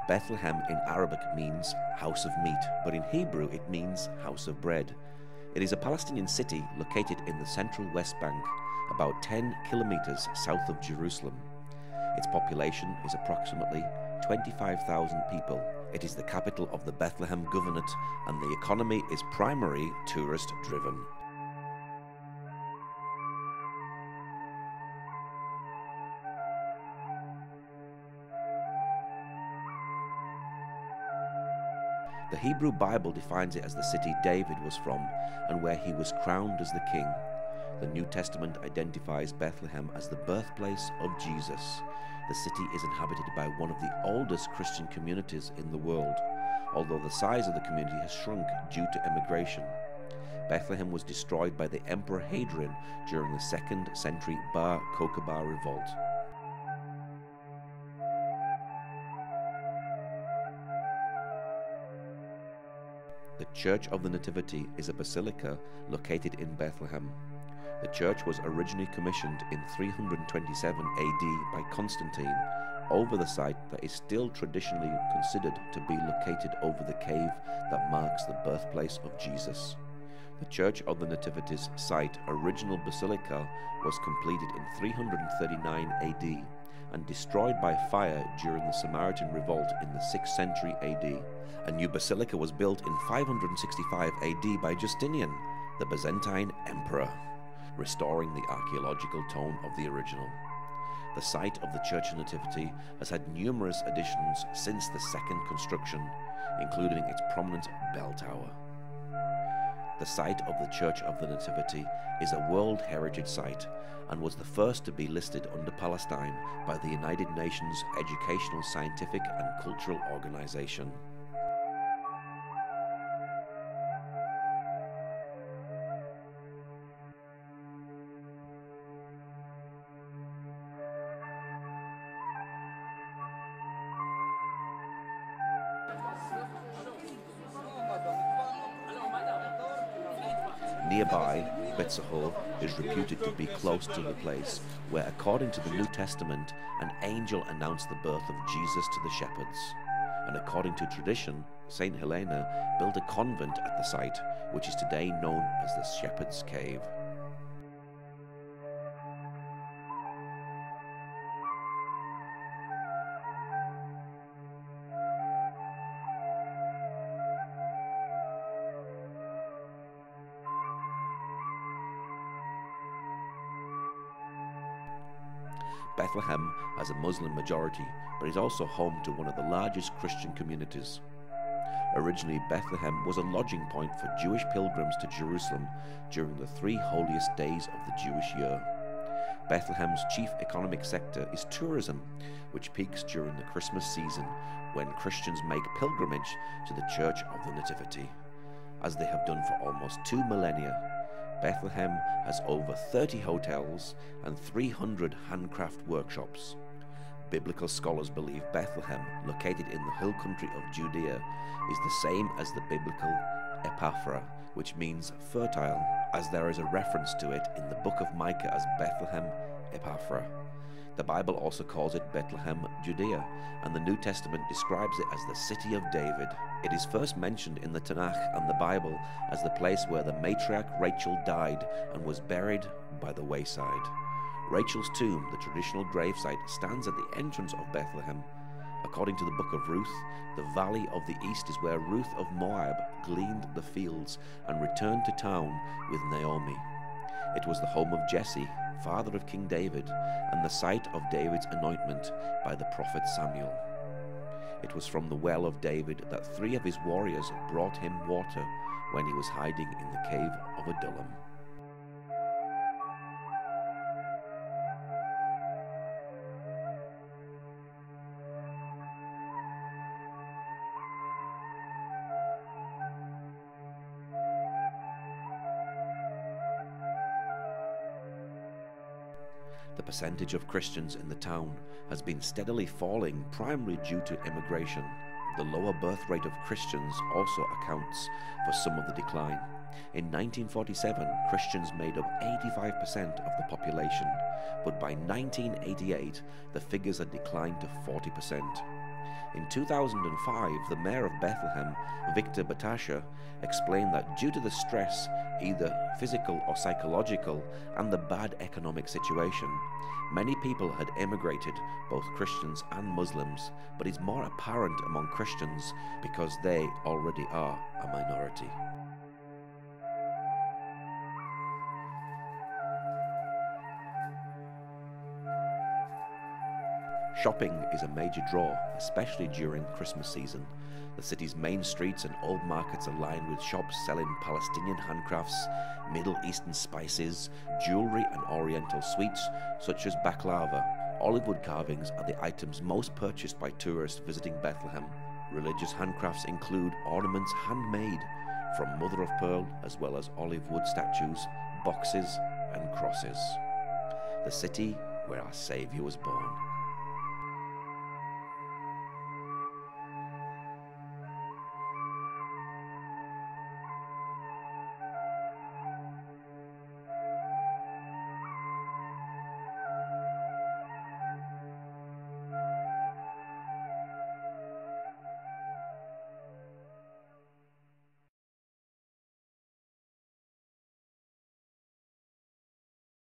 Bethlehem in Arabic means house of meat, but in Hebrew it means house of bread. It is a Palestinian city located in the central West Bank, about 10 kilometers south of Jerusalem. Its population is approximately 25,000 people. It is the capital of the Bethlehem Governorate, and the economy is primarily tourist-driven. The Hebrew Bible defines it as the city David was from and where he was crowned as the king. The New Testament identifies Bethlehem as the birthplace of Jesus. The city is inhabited by one of the oldest Christian communities in the world, although the size of the community has shrunk due to immigration. Bethlehem was destroyed by the Emperor Hadrian during the 2nd century Bar Kokhba revolt. The Church of the Nativity is a basilica located in Bethlehem. The church was originally commissioned in 327 AD by Constantine over the site that is still traditionally considered to be located over the cave that marks the birthplace of Jesus. The Church of the Nativity's site original basilica was completed in 339 AD and destroyed by fire during the Samaritan revolt in the 6th century AD. A new basilica was built in 565 AD by Justinian, the Byzantine emperor, restoring the archaeological tone of the original. The site of the Church of Nativity has had numerous additions since the second construction, including its prominent bell tower. The site of the Church of the Nativity is a World Heritage Site and was the first to be listed under Palestine by the United Nations Educational, Scientific and Cultural Organization. Nearby, Bethlehem is reputed to be close to the place where, according to the New Testament, an angel announced the birth of Jesus to the shepherds. And according to tradition, Saint Helena built a convent at the site, which is today known as the Shepherd's Cave. Bethlehem has a Muslim majority, but is also home to one of the largest Christian communities. Originally, Bethlehem was a lodging point for Jewish pilgrims to Jerusalem during the 3 holiest days of the Jewish year. Bethlehem's chief economic sector is tourism, which peaks during the Christmas season when Christians make pilgrimage to the Church of the Nativity. As they have done for almost 2 millennia, Bethlehem has over 30 hotels and 300 handcraft workshops. Biblical scholars believe Bethlehem, located in the hill country of Judea, is the same as the biblical Epaphra, which means fertile, as there is a reference to it in the book of Micah as Bethlehem Epaphra. The Bible also calls it Bethlehem, Judea, and the New Testament describes it as the city of David. It is first mentioned in the Tanakh and the Bible as the place where the matriarch Rachel died and was buried by the wayside. Rachel's tomb, the traditional gravesite, stands at the entrance of Bethlehem. According to the book of Ruth, the valley of the east is where Ruth of Moab gleaned the fields and returned to town with Naomi. It was the home of Jesse, father of King David, and the site of David's anointment by the prophet Samuel. It was from the well of David that 3 of his warriors brought him water when he was hiding in the cave of Adullam. The percentage of Christians in the town has been steadily falling, primarily due to immigration. The lower birth rate of Christians also accounts for some of the decline. In 1947, Christians made up 85% of the population, but by 1988, the figures had declined to 40%. In 2005, the mayor of Bethlehem, Victor Batasha, explained that due to the stress, either physical or psychological, and the bad economic situation, many people had emigrated, both Christians and Muslims, but it's more apparent among Christians because they already are a minority. Shopping is a major draw, especially during Christmas season. The city's main streets and old markets are lined with shops selling Palestinian handcrafts, Middle Eastern spices, jewelry and oriental sweets such as baklava. Olive wood carvings are the items most purchased by tourists visiting Bethlehem. Religious handcrafts include ornaments handmade from mother of pearl, as well as olive wood statues, boxes and crosses. The city where our Saviour was born.